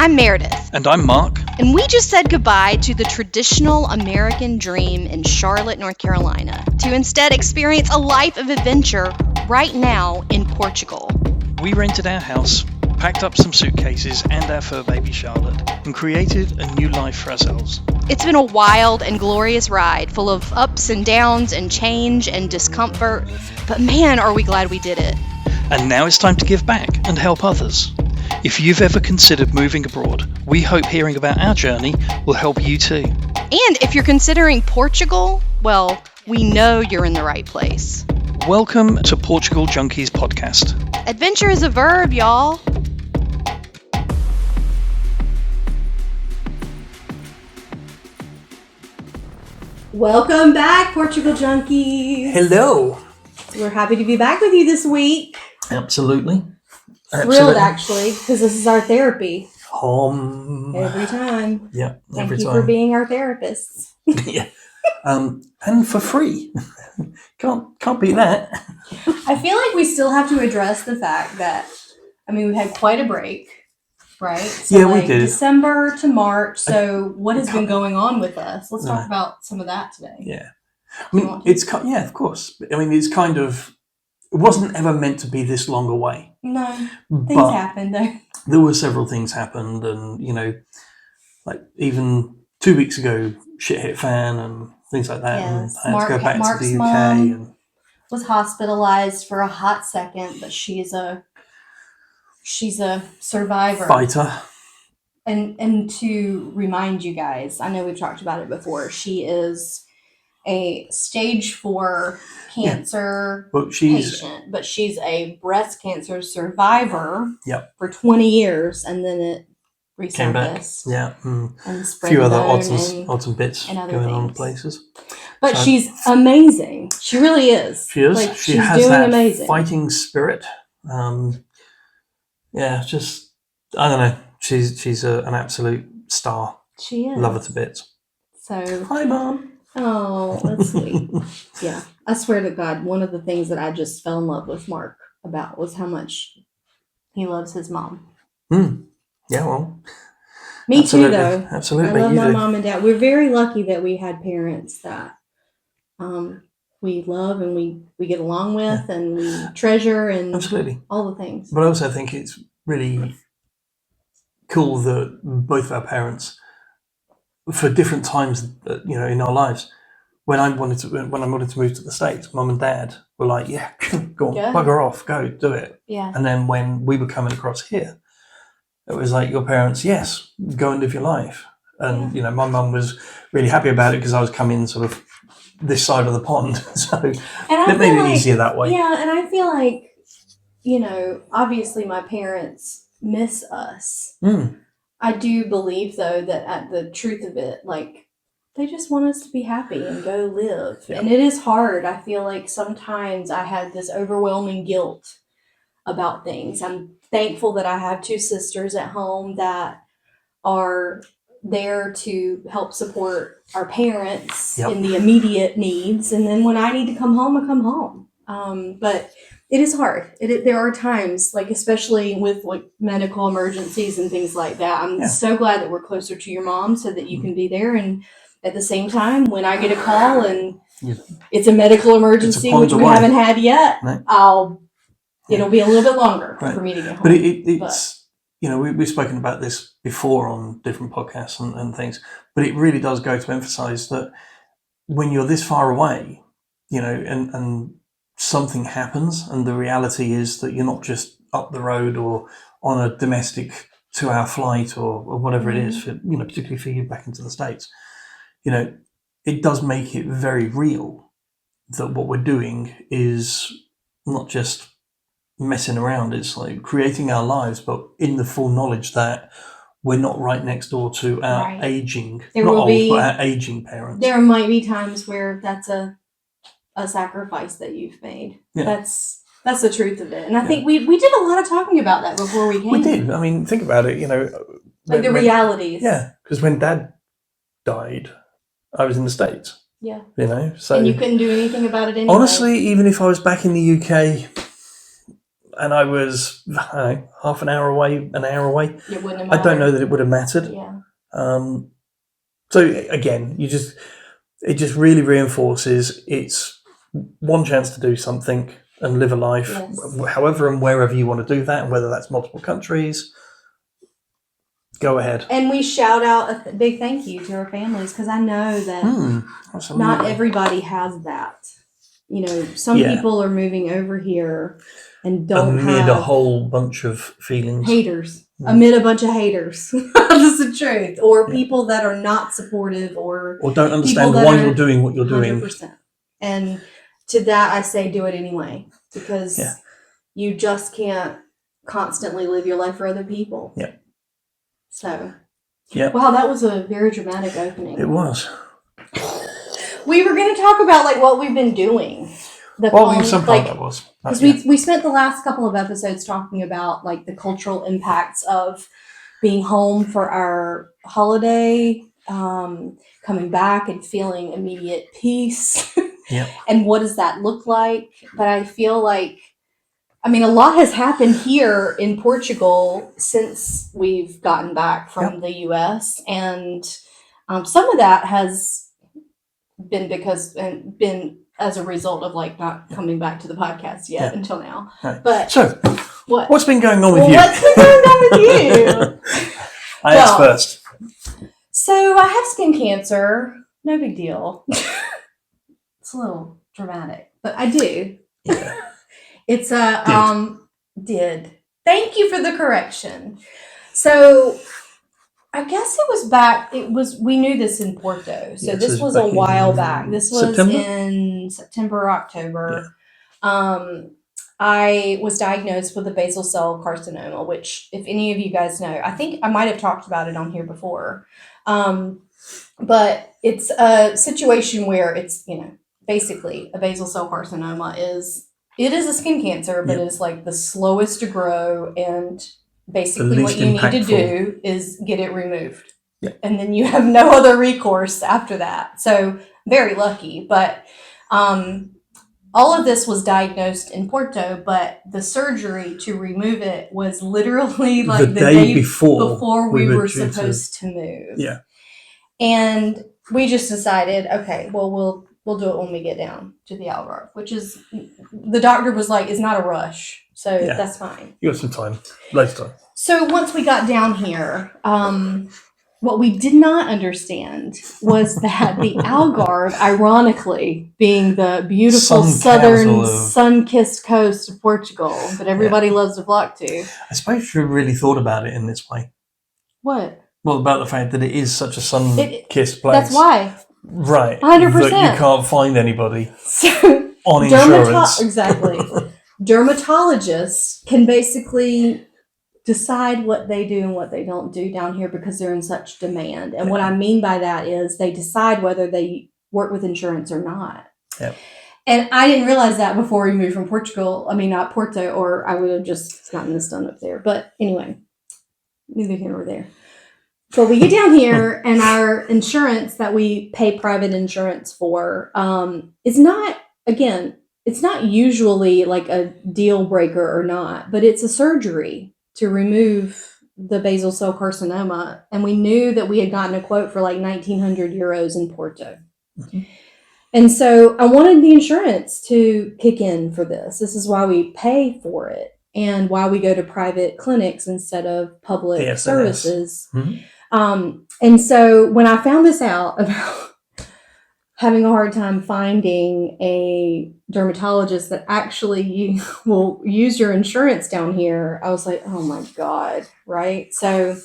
I'm Meredith. And I'm Mark. And we just said goodbye to the traditional American dream in Charlotte, North Carolina, to instead experience a life of adventure right now in Portugal. We rented our house, packed up some suitcases and our fur baby Charlotte, and created a new life for ourselves. It's been a wild and glorious ride, full of ups and downs and change and discomfort, but man, are we glad we did it. And now it's time to give back and help others. If you've ever considered moving abroad, we hope hearing about our journey will help you too. And if you're considering Portugal, well, we know you're in the right place. Welcome to Portugal Junkies podcast. Adventure is a verb, y'all. Welcome back, Portugal Junkies. Hello. We're happy to be back with you this week. Absolutely. Thrilled, actually, because this is our therapy. Every time. Yeah, Thank every you time. for being our therapists. Yeah. And for free. Can't beat that. I feel like we still have to address the fact that, we had quite a break, right? So Yeah, we did. December to March. So what has been going on with us? Let's talk about some of that today. Yeah. Of course. It's kind of, it wasn't ever meant to be this long away. No, things happened though. There were several things happened, and like even 2 weeks ago, shit hit fan and things like that. Yes. And I had to go back Mark's to the UK. mom And was hospitalized for a hot second, but she's a survivor. Fighter. And to remind you guys, I know we've talked about it before, she is a stage 4 cancer patient, but she's a breast cancer survivor for 20 years, and then it resurfaced. And a few other odds and bits and going on places. But she's amazing. She really is. She is. Like, she she's has doing that amazing. fighting spirit. Just, I don't know. She's an absolute star. She is. Love her to bits. So hi, Mom. Oh, that's sweet. Yeah. I swear to God, one of the things that I just fell in love with Mark about was how much he loves his mom. Yeah, well. Me absolutely. Too, though. Absolutely. I love my mom and dad. We're very lucky that we had parents that we love and we get along with and we treasure and all the things. But I also think it's really cool that both of our parents, for different times, in our lives, when I wanted to move to the States, Mum and Dad were like, "Yeah, go on, bugger off, go do it." Yeah. And then when we were coming across here, it was like your parents, "Yes, go and live your life." And my mum was really happy about it because I was coming sort of this side of the pond, so it made it easier that way. Yeah, and I feel like, obviously my parents miss us. I do believe, though, that at the truth of it, like, they just want us to be happy and go live. Yeah. And it is hard. I feel like sometimes I have this overwhelming guilt about things. I'm thankful that I have 2 sisters at home that are there to help support our parents in the immediate needs. And then when I need to come home, I come home. But it is hard. There are times, like especially with like medical emergencies and things like that. I'm so glad that we're closer to your mom so that you can be there. And at the same time, when I get a call and it's a medical emergency, which we haven't had yet, it'll be a little bit longer for me to get home. But it's we've spoken about this before on different podcasts and things, but it really does go to emphasize that when you're this far away, and something happens, and the reality is that you're not just up the road or on a domestic 2-hour flight or whatever it is, for, particularly for you back into the States, it does make it very real that what we're doing is not just messing around. It's like creating our lives, but in the full knowledge that we're not right next door to our aging, but our aging parents. There might be times where that's a sacrifice that you've made. Yeah. That's the truth of it. And I think we did a lot of talking about that before we came. We did. Think about it, like the realities. Yeah, because when Dad died, I was in the States. Yeah. So. And you couldn't do anything about it anyway. Honestly, even if I was back in the UK, and I was half an hour away, an hour away. It wouldn't have I don't know mattered. that it would have mattered. Yeah. So again, it just really reinforces it's one chance to do something and live a life, Yes. however and wherever you want to do that, and whether that's multiple countries. Go ahead. And we shout out a big thank you to our families, because I know that Absolutely. not everybody has that. You know, some Yeah. people are moving over here and don't amid have a whole bunch of feelings. haters. Amid a bunch of haters. That's the truth. Or people that are not supportive, or don't understand people that why are you're doing what you're doing. 100%. And to that I say, do it anyway, because you just can't constantly live your life for other people. Yeah. So, yeah. wow, that was a very dramatic opening. It was. We were going to talk about like what we've been doing. Some part that was. Because we spent the last couple of episodes talking about like the cultural impacts of being home for our holiday, coming back and feeling immediate peace. Yeah. And what does that look like? But I feel like, I mean, a lot has happened here in Portugal since we've gotten back from the US. And some of that has been as a result of like not coming back to the podcast yet until now. Right. But so, what? What's been going on with you? What's been going on with you? I asked first. So I have skin cancer. No big deal. It's a little dramatic, but I do. Yeah. It's did. Thank you for the correction. So I guess we knew this in Porto. So this was a while back. This was in September, October. Yeah. I was diagnosed with a basal cell carcinoma, which, if any of you guys know, I think I might have talked about it on here before. But it's a situation where it's, basically a basal cell carcinoma it is a skin cancer, but it's like the slowest to grow, and basically what you need to do is get it removed. Yeah. And then you have no other recourse after that. So very lucky. But all of this was diagnosed in Porto, but the surgery to remove it was literally like the day before we were supposed to move. Yeah. And we just decided, okay, well, we'll do it when we get down to the Algarve, which is, the doctor was like, it's not a rush. So that's fine. You have some time. Later time. So once we got down here, what we did not understand was that the Algarve, ironically, being the beautiful southern sun-kissed coast of Portugal that everybody loves to flock to. I suppose you really thought about it in this way. What? Well, about the fact that it is such a sun-kissed place. That's why. Right. 100%. That you can't find anybody on insurance. Exactly. Dermatologists can basically decide what they do and what they don't do down here because they're in such demand. And what I mean by that is they decide whether they work with insurance or not. Yep. And I didn't realize that before we moved from Portugal. I mean, not Porto, or I would have just gotten this done up there. But anyway, neither here nor there. But we get down here, and our insurance that we pay private insurance for is not, again, it's not usually like a deal breaker or not, but it's a surgery to remove the basal cell carcinoma. And we knew that we had gotten a quote for like 1,900 euros in Porto. Mm-hmm. And so I wanted the insurance to kick in for this. This is why we pay for it and why we go to private clinics instead of public services. Mm-hmm. And so when I found this out about having a hard time finding a dermatologist that actually will use your insurance down here, I was like, oh my God, right? So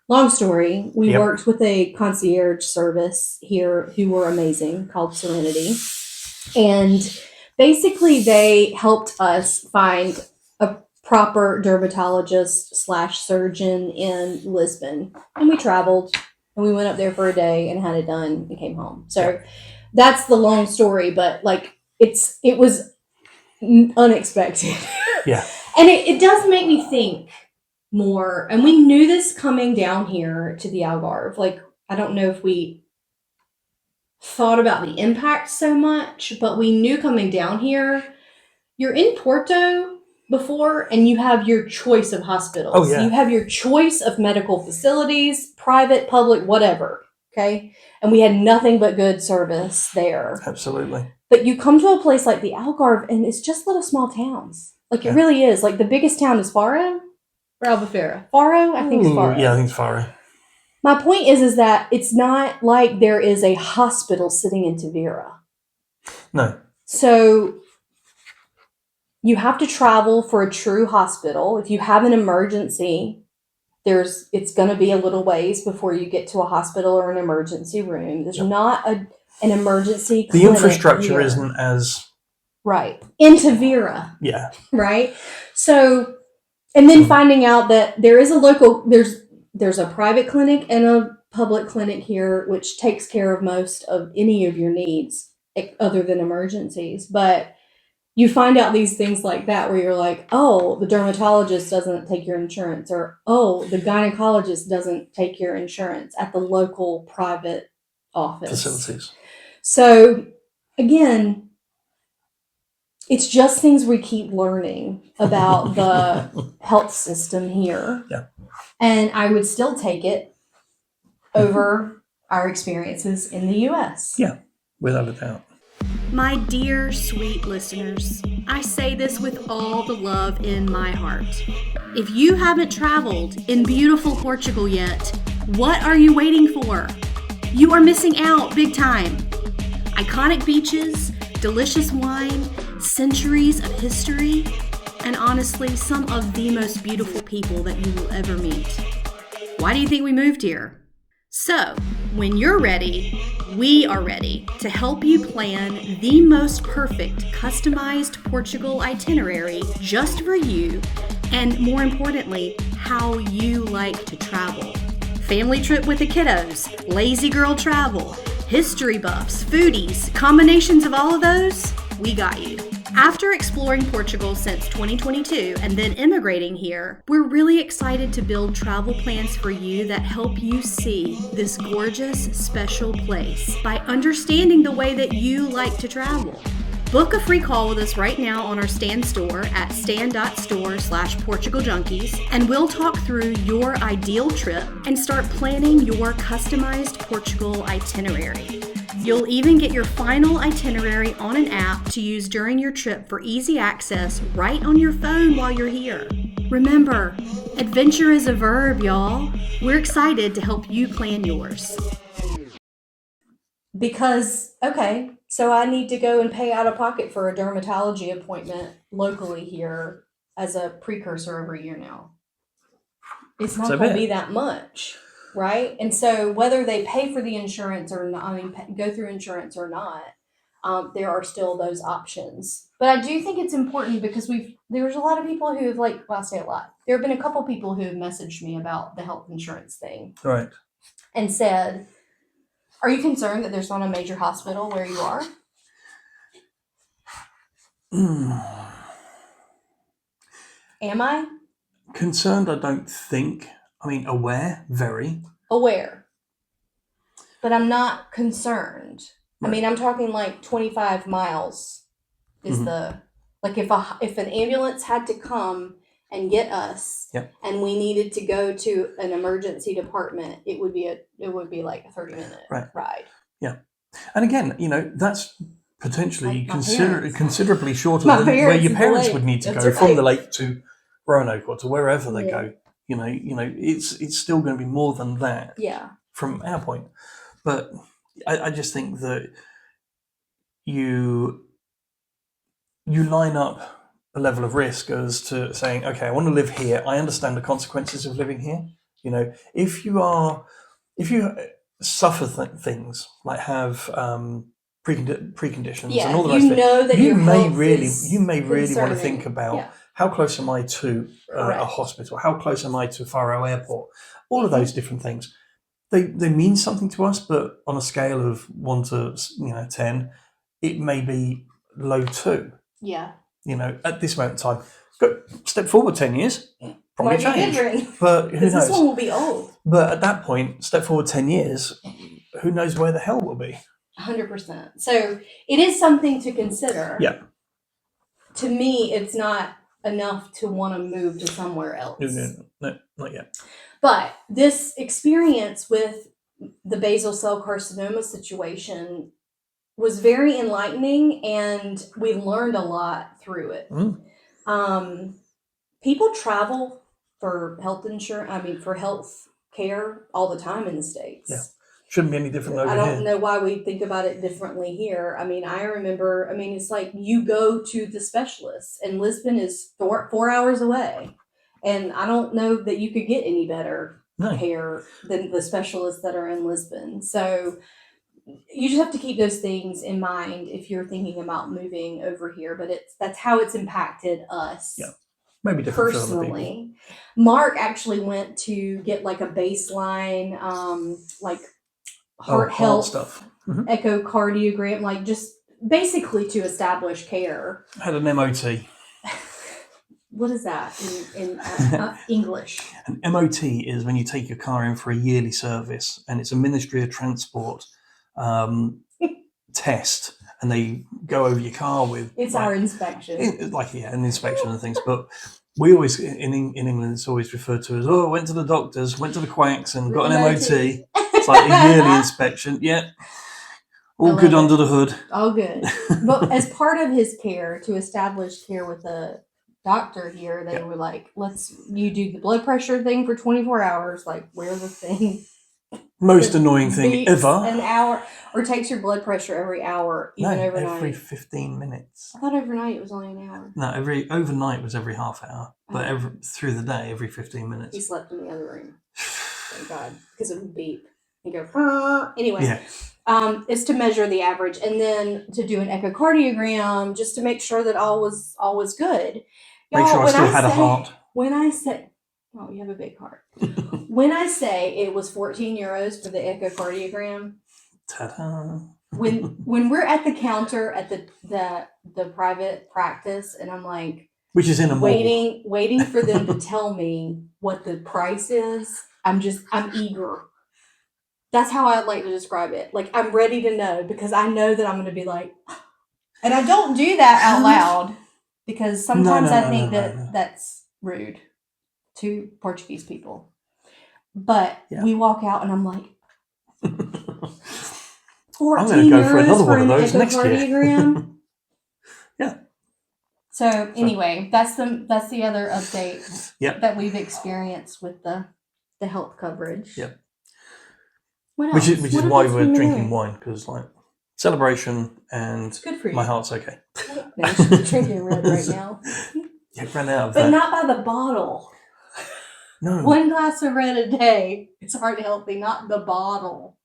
long story, we worked with a concierge service here who were amazing, called Serenity. And basically they helped us find a proper dermatologist / surgeon in Lisbon. And we traveled and we went up there for a day and had it done and came home. So that's the long story, but like it was unexpected. Yeah. And it does make me think more. And we knew this coming down here to the Algarve. Like, I don't know if we thought about the impact so much, but we knew coming down here, you're in Porto, before, and you have your choice of hospitals. Oh, yeah. You have your choice of medical facilities, private, public, whatever. Okay. And we had nothing but good service there. Absolutely. But you come to a place like the Algarve, and it's just little small towns. Like, it really is. Like, the biggest town is Faro or Albufeira. Faro? I think it's Faro. Yeah, I think it's Faro. My point is that it's not like there is a hospital sitting in Tavira. No. So you have to travel for a true hospital. If you have an emergency, it's going to be a little ways before you get to a hospital or an emergency room. There's not an emergency clinic. The infrastructure isn't as... Right. In Tavira. Yeah. Right? So, and then finding out that there is a local... There's a private clinic and a public clinic here, which takes care of most of any of your needs other than emergencies. But you find out these things like that where you're like, oh, the dermatologist doesn't take your insurance, or, oh, the gynecologist doesn't take your insurance at the local private office. Facilities. So, again, it's just things we keep learning about the health system here. Yeah. And I would still take it over our experiences in the U.S. Yeah, without a doubt. My dear, sweet listeners, I say this with all the love in my heart. If you haven't traveled in beautiful Portugal yet, what are you waiting for? You are missing out big time. Iconic beaches, delicious wine, centuries of history, and honestly, some of the most beautiful people that you will ever meet. Why do you think we moved here? So, when you're ready, we are ready to help you plan the most perfect customized Portugal itinerary just for you, and more importantly, how you like to travel. Family trip with the kiddos, lazy girl travel, history buffs, foodies, combinations of all of those, we got you. After exploring Portugal since 2022 and then immigrating here, we're really excited to build travel plans for you that help you see this gorgeous, special place by understanding the way that you like to travel. Book a free call with us right now on our Stan store at stan.store/Portugal Junkies, and we'll talk through your ideal trip and start planning your customized Portugal itinerary. You'll even get your final itinerary on an app to use during your trip for easy access right on your phone while you're here. Remember, adventure is a verb, y'all. We're excited to help you plan yours. Because, okay, so I need to go and pay out of pocket for a dermatology appointment locally here as a precursor every year now. It's not going to be that much. Right? And so whether they pay for the insurance or not, go through insurance or not, there are still those options. But I do think it's important because there's a lot of people who have I say a lot. There have been a couple people who have messaged me about the health insurance thing. Right. And said, are you concerned that there's not a major hospital where you are? Am I? Concerned, I don't think. I mean, aware, very. Aware. But I'm not concerned. Right. I mean, I'm talking 25 miles is if an ambulance had to come and get us and we needed to go to an emergency department, it would be like a 30-minute ride. Yeah. And again, that's potentially considerably shorter than where your parents would need to go from the lake to Roanoke or to wherever they go. It's still going to be more than that from our point. But I just think that you line up a level of risk as to saying, okay, I want to live here. I understand the consequences of living here. If you suffer things like have preconditions and all the rest of it, that you may really want to think about how close am I to a hospital? How close am I to Faro Airport? All of those different things. They mean something to us, but on a scale of 1 to 10, it may be low 2. Yeah. At this moment in time, step forward 10 years, probably change. But who knows? This one will be old. But at that point, step forward 10 years, who knows where the hell we'll be? 100%. So it is something to consider. Yeah. To me, it's not enough to want to move to somewhere else. No, not yet. But this experience with the basal cell carcinoma situation was very enlightening, and we learned a lot through it. People travel for health insurance, for health care all the time in the States. Yeah. Shouldn't be any different over here. I don't know why we think about it differently here. I remember, it's like you go to the specialist, and Lisbon is 4 hours away. And I don't know that you could get any better care than the specialists that are in Lisbon. So you just have to keep those things in mind if you're thinking about moving over here. But that's how it's impacted us. Yeah. Maybe different personally. Mark actually went to get like a baseline, heart health stuff, echocardiogram, just basically to establish care. I had an MOT. What is that in English? An MOT is when you take your car in for a yearly service, and it's a Ministry of Transport test, and they go over your car with... It's our inspection. An inspection and things. But we always, in England, it's always referred to as, went to the doctors, went to the quacks and got an MOT. It's like a yearly inspection. Yeah. All good under the hood. All good. But as part of his care, to establish care with the doctor here, they were like, you do the blood pressure thing for 24 hours, wear the thing. Most annoying thing ever. An hour, or takes your blood pressure every hour, even overnight. Every 15 minutes. I thought overnight it was only an hour. No, overnight was every half hour, but through the day, every 15 minutes. He slept in the other room. Thank God, because it would beep and go. Anyway. Yeah. It's to measure the average, and then to do an echocardiogram just to make sure that all was good. Make sure I still had a heart. When I say, you have a big heart. When I say it was €14 for the echocardiogram, ta-da! When we're at the counter at the private practice, and I'm like, which is in a mall, waiting for them to tell me what the price is. I'm eager. That's how I'd like to describe it. I'm ready to know, because I know that I'm going to be like, and I don't do that out loud, because sometimes I think that's rude to Portuguese people. But we walk out and I'm like, 14 I'm going to go for another for one of an those next year. Yeah. So anyway, that's the other update that we've experienced with the health coverage. Yep. What else? Which is why we're drinking wine, because celebration, and good for you. My heart's okay. No, you should be drinking red right now. Yeah, ran out of but that. Not by the bottle. No. 1 glass of red a day. It's heart healthy, not the bottle.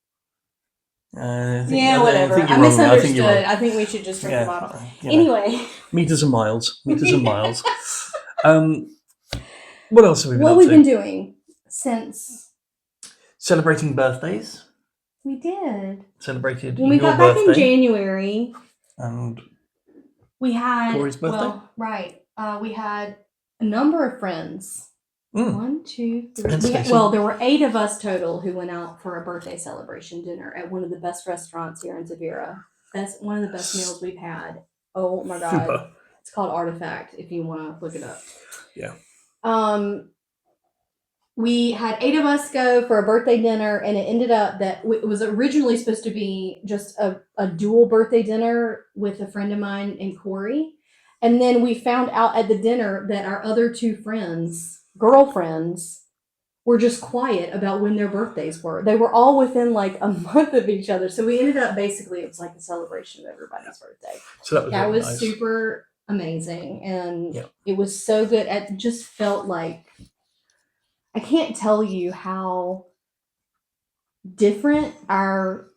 Whatever. I misunderstood. I think we should just drink the bottle. Anyway. Meters and miles. Meters and miles. What else have we been up to? What we've been doing since... Celebrating birthdays. We did. Celebrated when we got back in January. And we had... Corey's birthday? Well, right. We had a number of friends. 1, 2, 3. There were 8 of us total who went out for a birthday celebration dinner at one of the best restaurants here in Tavira. That's one of the best meals we've had. Oh my God. Super. It's called Artifact, if you want to look it up. Yeah. We had 8 of us go for a birthday dinner, and it ended up that it was originally supposed to be just a dual birthday dinner with a friend of mine and Corey. And then we found out at the dinner that our other 2 girlfriends, were just quiet about when their birthdays were. They were all within a month of each other. So we ended up basically, it was like a celebration of everybody's birthday. So that was nice. Super amazing. And it was so good. It just felt like, I can't tell you how different our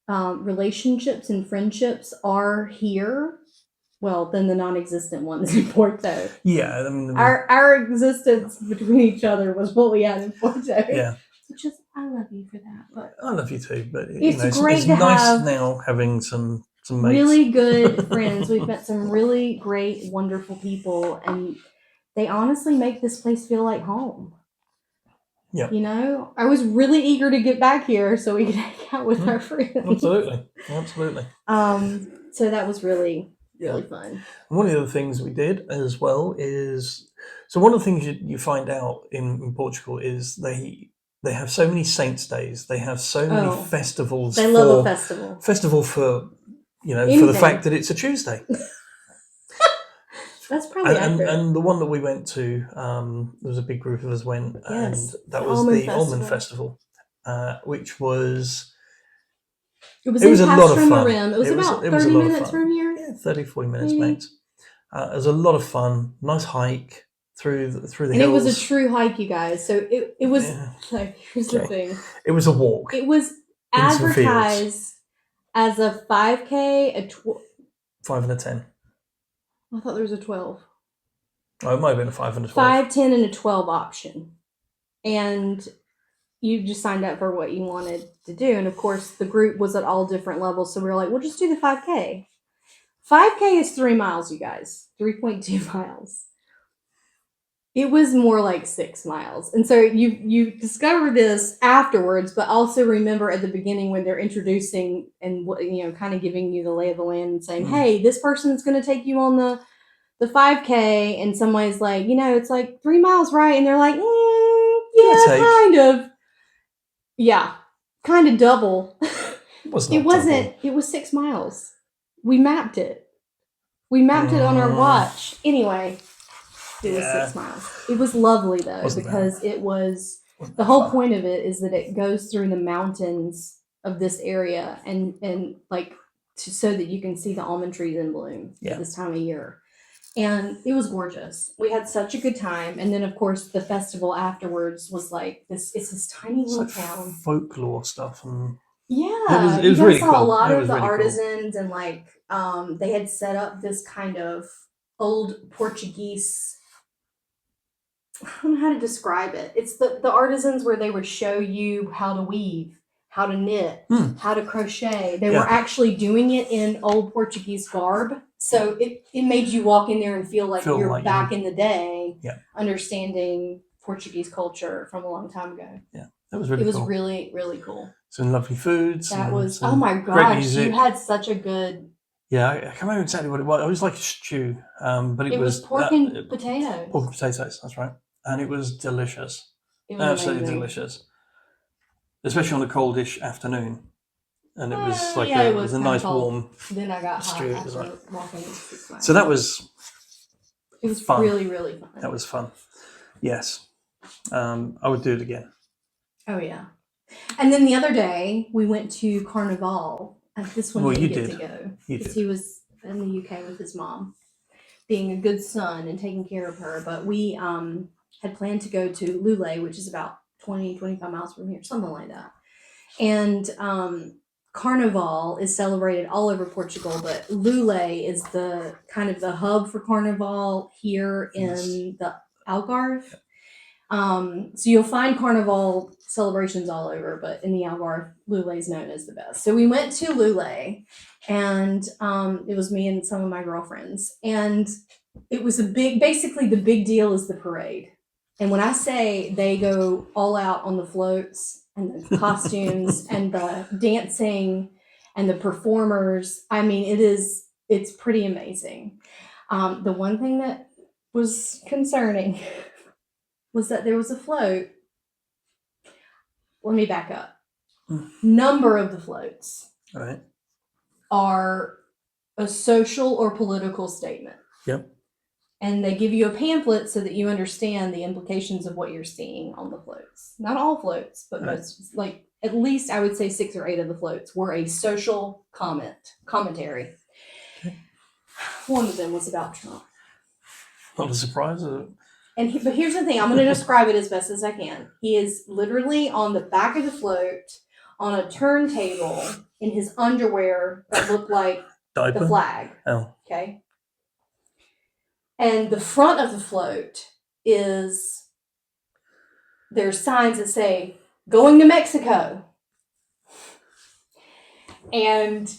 relationships and friendships are here. Well, than the non-existent ones in Porto. Yeah, I mean, our existence between each other was what we had in Porto. Yeah. Which is, I love you for that. But I love you too. But it's great it's to nice have now having some mates. Really good friends. We've met some really great, wonderful people, and they honestly make this place feel like home. Yeah. I was really eager to get back here so we could hang out with our friends. Absolutely. So that was really really fun. And one of the other things we did as well is, so one of the things you find out in Portugal is they have so many saints' days. They have so many festivals. They love a festival. Festival for, for the Anything. fact that it's a Tuesday. That's probably accurate. And the one that we went to, there was a big group of us went, Yes, and that was the Almond Festival, which was... It was in Castro Marim. It was about 30 minutes from here. Yeah, 30, 40 minutes, max. It was a lot of fun. Nice hike through the hills. And it was a true hike, you guys. So it was... Like, here's the thing. It was a walk. It was advertised as a 5K, 5 and a 10. I thought there was a 12. Oh, it might have been a 5 and a 12. 5, 10, and a 12 option. And you just signed up for what you wanted to do. And of course, the group was at all different levels. So we were like, we'll just do the 5K. 5K is 3 miles, you guys. 3.2 miles. It was more like 6 miles. And so you discover this afterwards, but also remember at the beginning when they're introducing and, kind of giving you the lay of the land and saying, hey, this person's going to take you on the 5K. And somebody's like, it's like 3 miles, right? And they're like, yeah, kind of. Yeah, kind of double. It wasn't. It was 6 miles. We mapped it. We mapped it on our watch. Anyway. It was 6 miles. It was lovely though, because it was the whole point of it is that it goes through the mountains of this area and like so that you can see the almond trees in bloom at this time of year. And it was gorgeous. We had such a good time. And then of course the festival afterwards was like this. It's this tiny little town. Folklore stuff and it was really saw cool. A lot of the artisans and like they had set up this kind of old Portuguese. I don't know how to describe it. It's the artisans where they would show you how to weave, how to knit, how to crochet. They were actually doing it in old Portuguese garb. So it made you walk in there and feel like you're back in the day, understanding Portuguese culture from a long time ago. Yeah, that was really cool. It was really, really cool. Some lovely foods. That was, oh my gosh, you had such a good... Yeah, I can't remember exactly what it was. It was like a stew, but it was pork and potatoes. Pork and potatoes, that's right. And it was delicious. It was absolutely amazing. Delicious. Especially on a coldish afternoon. And it was like it was a nice cold. warm Then I got stew. hot after walking 6 miles. So that was It was fun. Really, really fun. That was fun. Yes. I would do it again. Oh, yeah. And then the other day, we went to Carnival. And this one didn't get to go. Because he was in the UK with his mom, being a good son and taking care of her. But we had planned to go to Lule, which is about 20, 25 miles from here, something like that. And Carnival is celebrated all over Portugal, but Lule is the kind of the hub for Carnival here in the Algarve. So you'll find Carnival celebrations all over, but in the Algarve, Lule is known as the best. So we went to Lule, and it was me and some of my girlfriends, and it was basically the big deal is the parade. And when I say they go all out on the floats and the costumes and the dancing and the performers, I mean, it's pretty amazing. The one thing that was concerning was that there was a float. Let me back up. Number of the floats are a social or political statement. Yep. And they give you a pamphlet so that you understand the implications of what you're seeing on the floats. Not all floats, but most, like at least I would say 6 or 8 of the floats were a social commentary. Okay. One of them was about Trump. Not a surprise, is it? But here's the thing. I'm going to describe it as best as I can. He is literally on the back of the float on a turntable in his underwear that looked like the flag. Oh. Okay. And the front of the float there's signs that say, going to Mexico. And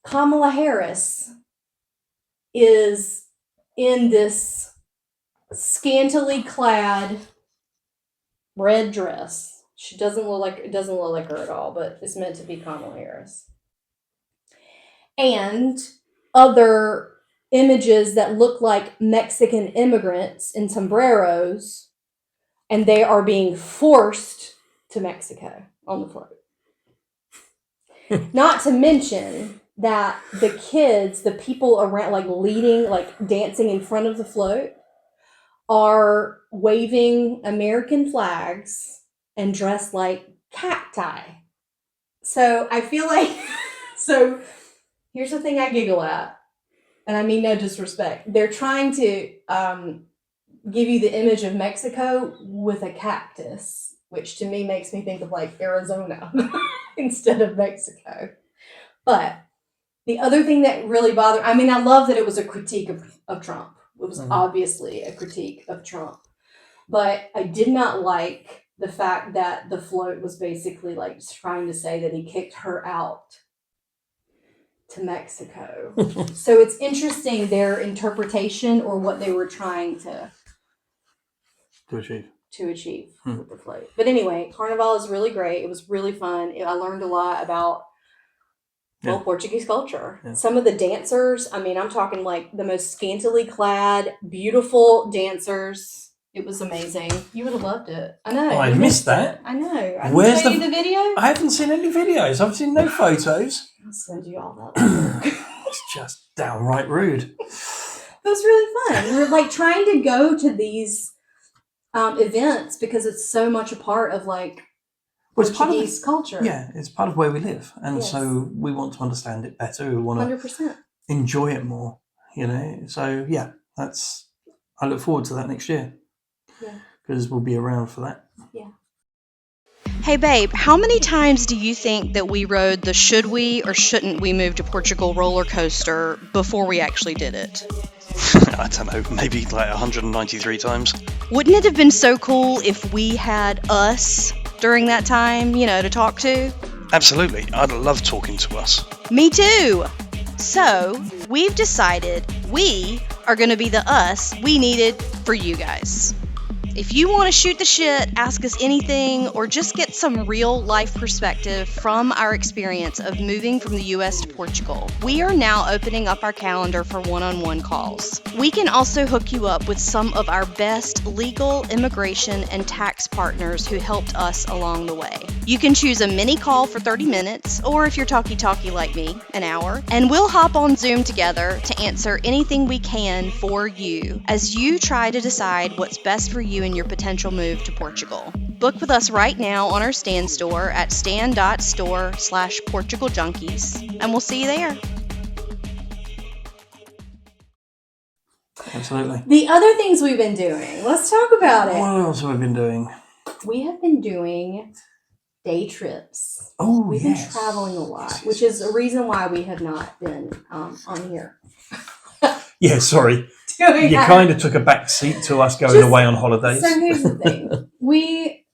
Kamala Harris is in this scantily clad red dress. It doesn't look like her at all, but it's meant to be Kamala Harris. And other images that look like Mexican immigrants in sombreros, and they are being forced to Mexico on the float. Not to mention that the kids, the people around, like leading, like dancing in front of the float, are waving American flags and dressed like cacti. So I feel like, so here's the thing I giggle at, and I mean no disrespect. They're trying to give you the image of Mexico with a cactus, which to me makes me think of like Arizona instead of Mexico. But the other thing that really bothered, I mean, I love that it was a critique of Trump. It was obviously a critique of Trump. But I did not like the fact that the float was basically like trying to say that he kicked her out to Mexico. So it's interesting their interpretation or what they were trying to achieve with the float. But anyway, Carnival is really great. It was really fun. I learned a lot about Portuguese culture. Yeah. Some of the dancers, I mean, I'm talking like the most scantily clad, beautiful dancers. It was amazing. You would have loved it. I know. Oh, I missed that. I know. Where's the video? I haven't seen any videos. I've seen no photos. I'll send you all that. It's just downright rude. It was really fun. We were like trying to go to these events because it's so much a part of like Portuguese culture. Yeah, it's part of where we live. And so we want to understand it better. We want to 100%. enjoy it more, you know. So yeah, I look forward to that next year. Yeah. Because we'll be around for that. Yeah. Hey babe, how many times do you think that we rode the should we or shouldn't we move to Portugal roller coaster before we actually did it? I don't know, maybe like 193 times. Wouldn't it have been so cool if we had us during that time, you know, to talk to? Absolutely, I'd love talking to us. Me too! So, we've decided we are going to be the us we needed for you guys. If you want to shoot the shit, ask us anything, or just get some real life perspective from our experience of moving from the US to Portugal, we are now opening up our calendar for one-on-one calls. We can also hook you up with some of our best legal, immigration, and tax partners who helped us along the way. You can choose a mini call for 30 minutes, or if you're talky-talky like me, an hour, and we'll hop on Zoom together to answer anything we can for you as you try to decide what's best for you in your potential move to Portugal. Book with us right now on our Stan store at stan.store/Portugal Junkies, and we'll see you there. Absolutely. The other things we've been doing, let's talk about it. What else have we been doing? We have been doing day trips. Oh, we've been traveling a lot, which is a reason why we have not been on here. Yeah, sorry. You kind of took a back seat to us going away on holidays. So here's the thing. We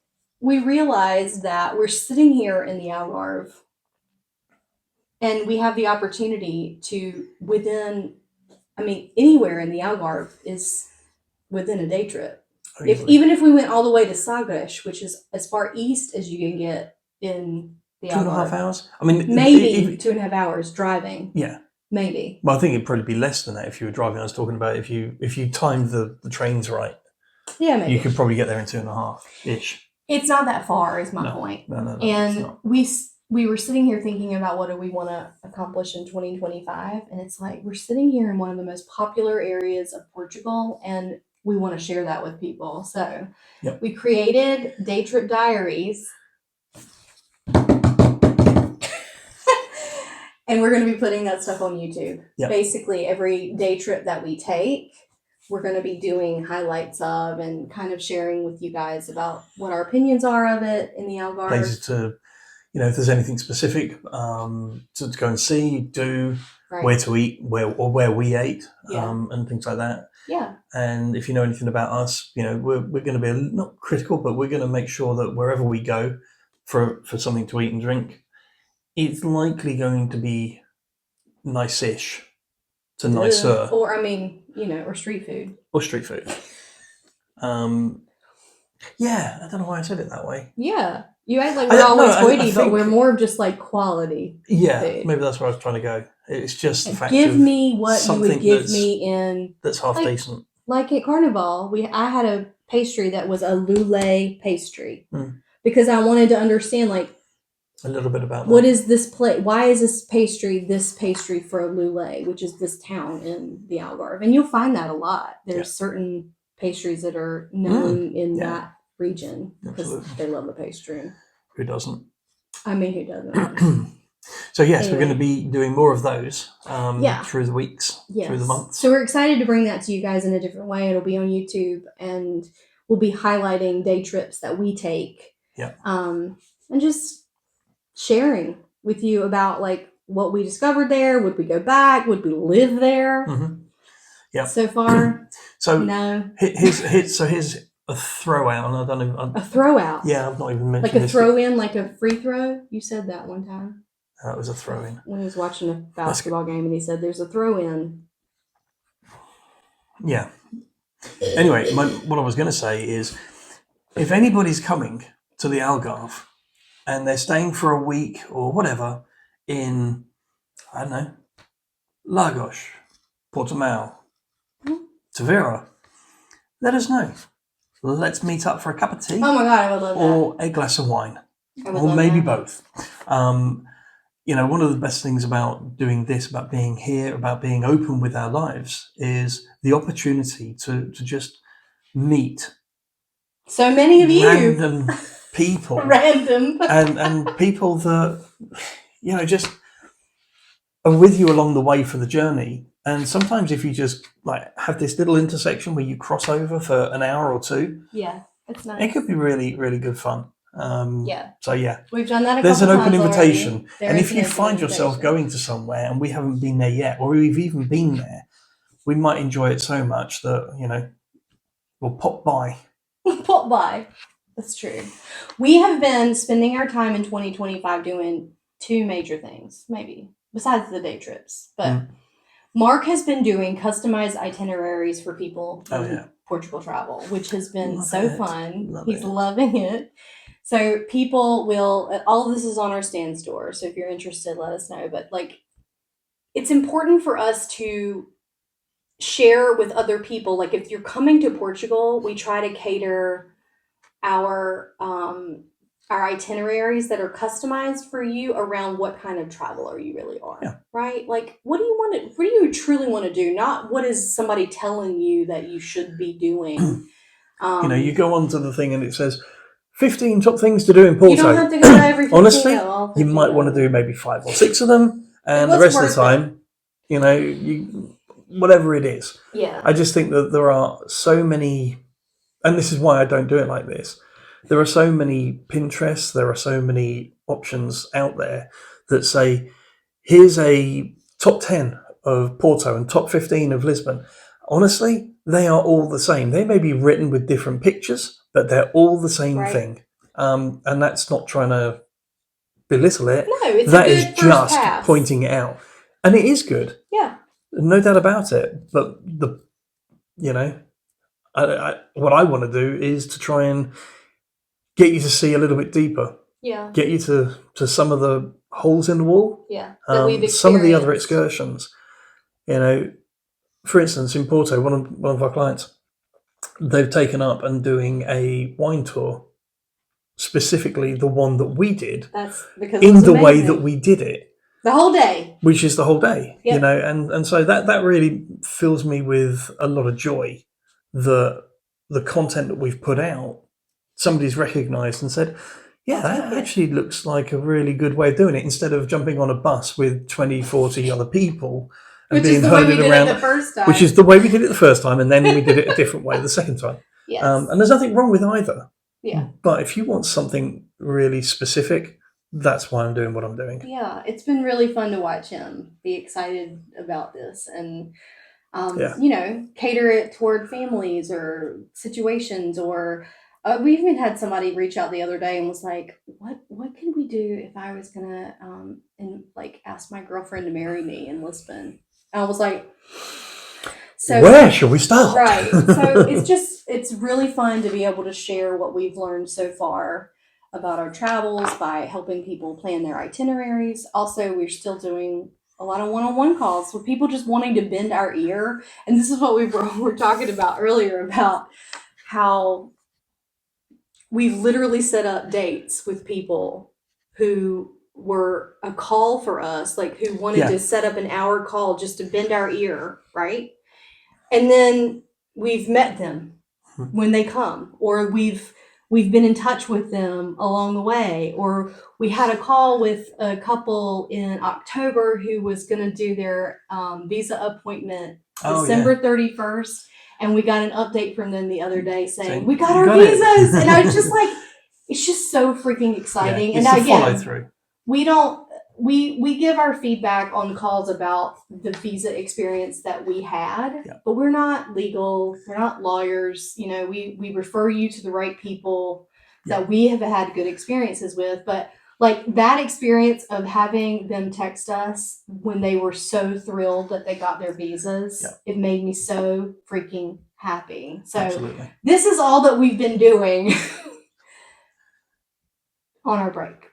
realized that we're sitting here in the Algarve and we have the opportunity to anywhere in the Algarve is within a day trip. Even if we went all the way to Sagres, which is as far east as you can get in the Algarve. 2.5 hours? I mean, maybe 2.5 hours driving. Yeah. Maybe. Well, I think it'd probably be less than that if you were driving. I was talking about if you timed the trains right. Yeah, maybe. You could probably get there in 2.5-ish. It's not that far, is my point. No. And we were sitting here thinking about what do we want to accomplish in 2025, and it's like we're sitting here in one of the most popular areas of Portugal, and we want to share that with people. So we created Day Trip Diaries. And we're going to be putting that stuff on YouTube. Yep. Basically, every day trip that we take, we're going to be doing highlights of and kind of sharing with you guys about what our opinions are of it in the Algarve. Places to, if there's anything specific to go and see, do, where to eat, where we ate, and things like that. Yeah. And if you know anything about us, we're going to be not critical, but we're going to make sure that wherever we go for something to eat and drink, it's likely going to be nice-ish to nicer. Or, or street food. Or street food. Yeah, I don't know why I said it that way. Yeah. You act like we're always I hoity, but think- we're more of just like quality. Yeah, food. maybe that's where I was trying to go. It's just the Like, fact give of me what you something would give that's- me in that's half like- decent. like at Carnival. I had a pastry that was a Lulé pastry Mm. because I wanted to understand like A little bit about what that. is this plate? Why is this pastry for Lulé, which is this town in the Algarve? And you'll find that a lot. There's certain pastries that are known in yeah. that region because Absolutely. they love the pastry. Who doesn't? I mean, who doesn't? So yes, we're Anyway. going to be doing more of those Yeah. through the weeks, Yes. through the months. So we're excited to bring that to you guys in a different way. It'll be on YouTube, and we'll be highlighting day trips that we take. Yeah. And just sharing with you about like what we discovered there. Would we go back? Would we live there? Mm-hmm. Yeah. So far, So no. here's a throw out, and I don't even. A throw out. Yeah, I've not even Like mentioned a this. throw in, like a free throw. You said that one time That was a throw in. when he was watching a basketball game, and he said, "There's a throw in." Yeah. Anyway, what I was going to say is, if anybody's coming to the Algarve and they're staying for a week or whatever in, I don't know, Lagos, Portimao, Tavira, let us know. Let's meet up for a cup of tea Oh my god, I would love or a glass of wine, that. I would or love maybe that. both. You know, one of the best things about doing this, about being here, about being open with our lives, is the opportunity to just meet So many of you, random people random. and people that, you know, just are with you along the way for the journey. And sometimes if you just like have this little intersection where you cross over for an hour or two, Yeah, it's nice. it could be really, really good fun. Yeah. So yeah, We've done that. there's an couple open times invitation. already. There And is if an you open find yourself invitation. going to somewhere and we haven't been there yet, or we've even been there, we might enjoy it so much that, you know, we'll pop by. pop by. That's true. We have been spending our time in 2025 doing two major things, maybe besides the day trips. But Mark has been doing customized itineraries for people Oh, in yeah. Portugal travel, which has been Love so it. fun. Love He's it. loving it. So people will, all of this is on our stand store. So if you're interested, let us know. But like, it's important for us to share with other people. Like if you're coming to Portugal, we try to cater our itineraries that are customized for you around what kind of traveler you really are. Yeah. Right? Like what do you truly want to do? Not what is somebody telling you that you should be doing. You know, you go onto the thing and it says 15 top things to do in Porto. You don't have to go to every 15. Honestly, all you 15 might of want to them. do maybe 5 or 6 of them, and the was rest of the worth time, you know, you whatever it is. Yeah. I just think that there are so many, and this is why I don't do it like this. There are so many Pinterests, there are so many options out there that say, here's a top 10 of Porto and top 15 of Lisbon. Honestly, they are all the same. They may be written with different pictures, but they're all the same Right. thing. And that's not trying to belittle it. No, it's That a good is first just pass. pointing it out. And it is good. Yeah. No doubt about it. But what I want to do is to try and get you to see a little bit deeper, Yeah. get you to some of the holes in the wall, Yeah. That we've some of the other experienced. excursions. You know, for instance, in Porto, one of our clients, they've taken up and doing a wine tour, specifically the one that we did, That's because it in was the way amazing. that we did it. The whole day. Which is the whole day, Yep. you know, and so that really fills me with a lot of joy that the content that we've put out, somebody's recognised and said, yeah, that actually looks like a really good way of doing it, instead of jumping on a bus with 20, 40 other people and Which is being the way we herded did around, it the first time. which is the way we did it the first time, and then we did it a different way the second time. Yes. And there's nothing wrong with either. Yeah. But if you want something really specific, that's why I'm doing what I'm doing. Yeah, it's been really fun to watch him be excited about this and, you know, cater it toward families or situations. Or we even had somebody reach out the other day and was like, "What can we do if I was gonna and like ask my girlfriend to marry me in Lisbon?" And I was like, So where shall we start? Right. So it's really fun to be able to share what we've learned so far about our travels by helping people plan their itineraries. Also, we're still doing a lot of one-on-one calls with people just wanting to bend our ear. And this is what we were talking about earlier about how we've literally set up dates with people who were a call for us, like who wanted to set up an hour call just to bend our ear, right? And then we've met them when they come, or we've been in touch with them along the way, or we had a call with a couple in October who was going to do their visa appointment December 31st, and we got an update from them the other day saying we got our visas, and I was just like, it's just so freaking exciting. It's and the follow through. We give our feedback on calls about the visa experience that we had, but we're not legal. We're not lawyers. You know, we refer you to the right people that we have had good experiences with. But like that experience of having them text us when they were so thrilled that they got their visas, it made me so freaking happy. So this is all that we've been doing on our break.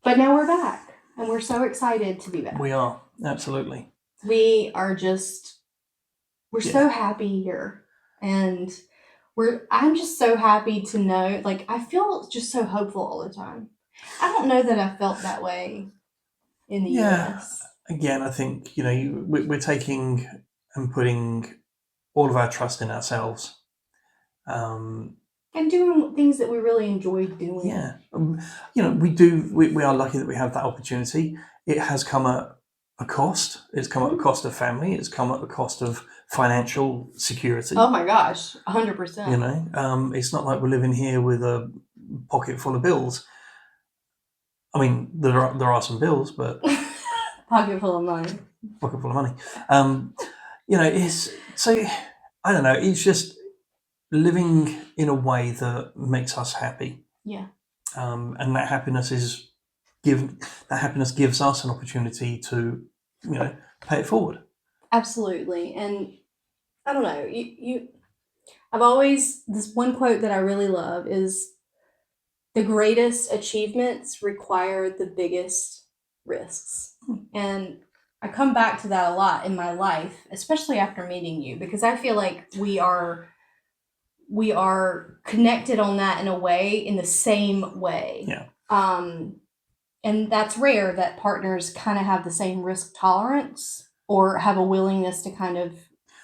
But now we're back, and we're so excited to be back. We are, absolutely. We are just, we're so happy here. And I'm just so happy to know, like, I feel just so hopeful all the time. I don't know that I felt that way in the US. Again, I think, we're taking and putting all of our trust in ourselves. And doing things that we really enjoy doing. Yeah. We are lucky that we have that opportunity. It has come at a cost. It's come at a cost of family. It's come at a cost of financial security. Oh my gosh, 100%. It's not like we're living here with a pocket full of bills. I mean, there are some bills, but pocket full of money. Pocket full of money. It's so, I don't know. It's just living in a way that makes us happy. Yeah. And that happiness gives us an opportunity to, pay it forward. Absolutely. And I don't know, I've always, this one quote that I really love is, the greatest achievements require the biggest risks. And I come back to that a lot in my life, especially after meeting you, because I feel like we are connected on that in a way, in the same way. Yeah. And that's rare that partners kind of have the same risk tolerance or have a willingness to kind of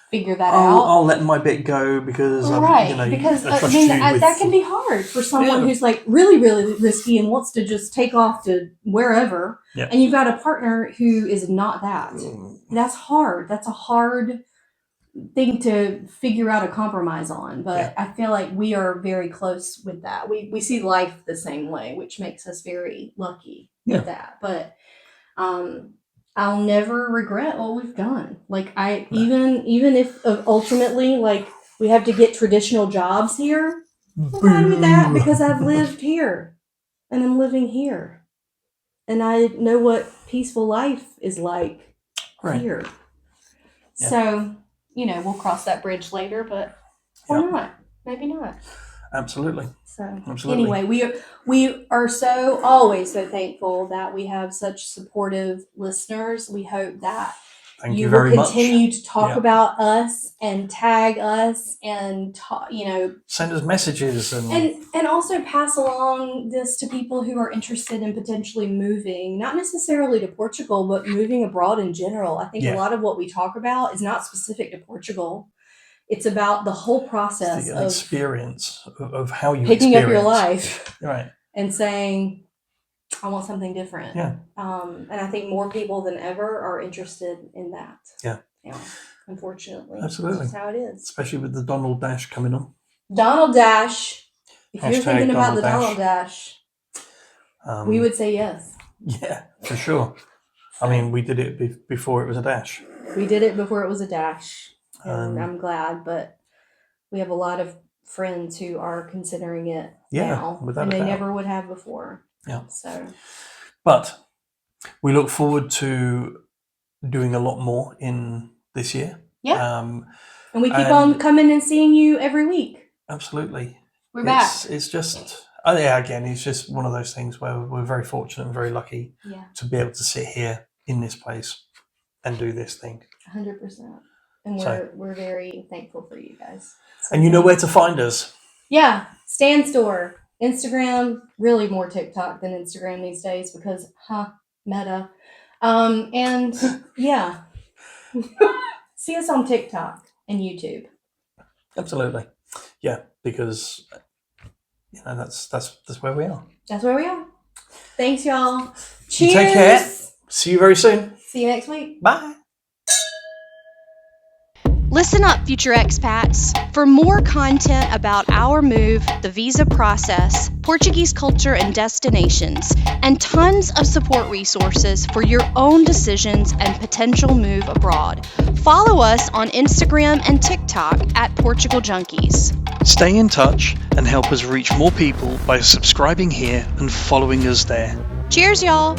figure that out. I'll let my bit go because that can be hard for someone who's like really, really risky and wants to just take off to wherever. Yeah. And you've got a partner who is not that. That's hard. That's a hard thing to figure out a compromise on, but I feel like we are very close with that. We see life the same way, which makes us very lucky with that. But I'll never regret what we've done. Like even if ultimately like we have to get traditional jobs here, I'm fine with that because I've lived here and I'm living here, and I know what peaceful life is like here. Yeah. So. We'll cross that bridge later, but or not. Maybe not. Absolutely. So anyway, we are always so thankful that we have such supportive listeners. We hope that you will continue to talk about us and tag us and send us messages and also pass along this to people who are interested in potentially moving, not necessarily to Portugal, but moving abroad in general. I think a lot of what we talk about is not specific to Portugal. It's about the whole process of experience of how you picking up your life, right, and saying, I want something different. Yeah. And I think more people than ever are interested in that. Yeah. Unfortunately. Absolutely. That's how it is. Especially with the Donald Dash coming on. Donald Dash. If you're thinking about the Donald Donald Dash, we would say yes. Yeah, for sure. I mean, we did it before it was a dash. We did it before it was a dash. And I'm glad, but we have a lot of friends who are considering it now. And they never would have before. Yeah. So, but we look forward to doing a lot more in this year. Yeah. Um, And we keep and- on coming and seeing you every week. absolutely. We're back. It's just, again, it's just one of those things where we're very fortunate and very lucky Yeah, to be able to sit here in this place and do this thing. 100%. And we're very thankful for you guys. So And you know where to find us. Yeah, Stand Store, Instagram, really more TikTok than Instagram these days because, meta. And yeah, see us on TikTok and YouTube. Absolutely. Yeah, because that's where we are. That's where we are. Thanks, y'all. Cheers. You take care. See you very soon. See you next week. Bye. Listen up, future expats. For more content about our move, the visa process, Portuguese culture and destinations, and tons of support resources for your own decisions and potential move abroad, follow us on Instagram and TikTok at Portugal Junkies. Stay in touch and help us reach more people by subscribing here and following us there. Cheers, y'all!